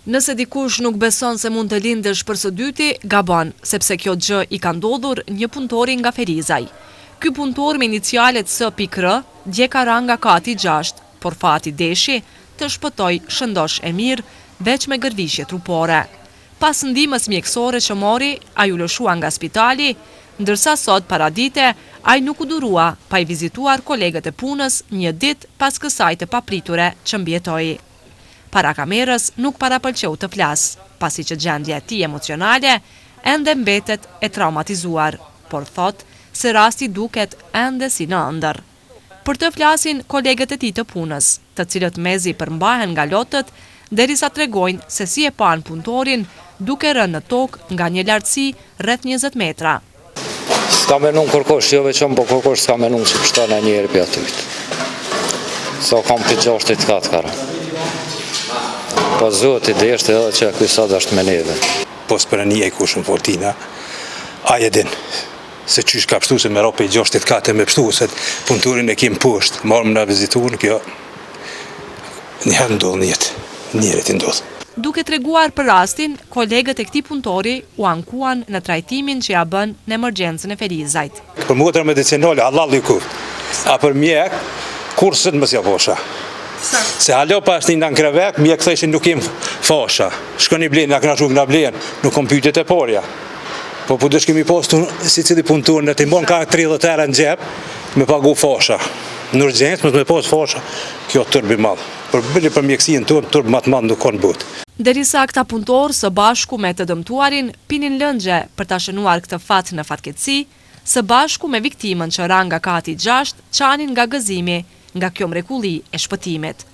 Nëse dikush nuk beson se mund të lindësh për së dyti, gabon, sepse kjo gjë i ka ndodhur një punëtori nga Ferizaj. Ky punëtor me inicialet S.R. dje ka ra nga kati 6, por fati deshi të shpëtoj shëndosh e mirë, veç me gërvishje trupore. Pas ndihmës mjekësore që mori, ai u lëshua nga spitali, ndërsa sot paradite, ai nuk u durua pa i vizituar kolegët e punës një ditë pas kësaj të papriture që mbjetoi. Para kamerës nuk parapëlqeu të flas, pasi që gjendja e tij emocionale ende mbetet e traumatizuar, por thot se rasti duket ende si në ëndër. Për të flasin kolegët e tij të punës, të cilët mezi përmbahen nga lotët, derisa tregojnë se si e pan punëtorin duke rënë në tokë nga një lartësi rreth 20 metra. S'ka menun kërkosh, jo veçon, po kërkosh s'ka menun që pështana njerë për atyt. Sa kam për 6 katë kara. Po zoti dhe është edhe që kësat është me neve. Po s'për një e kushën Fortina, aje din, se qysh ka pështu se me rope i 6 katë me pështu, se punëtorin e kim poshtë, marëm në vizitur, kjo njëherë ndodhë njëtë, njerët i ndodhë. Duke treguar për rastin, kolegët e këtij punëtori u ankuan në trajtimin që ja bën në emergjencën e Ferizajt. Për motra medicinale, Allah liku, a për mjek, kurset më s'ja posha. Se halo pas një në krevek, mjek theshin nuk im fasha. Shko një blenë, në këna shuk në blenë, nuk kom pyjtjet e porja. Po dësh kemi postu si cili punëtur në të imbon ka 30 era në gjep, me pagu fasha. Në urgjencë, me pas fasha, kjo tërbi madhë. Për mjekësien tërbi matë madhë nuk konë butë. Derisa këta punëtor së bashku me të dëmtuarin pinin lëngje për ta shënuar këtë fat në fatkeqësi, së bashku me viktimën që ra nga kati 6 qanin nga gëzimi nga kjo mrekulli e shpëtimit.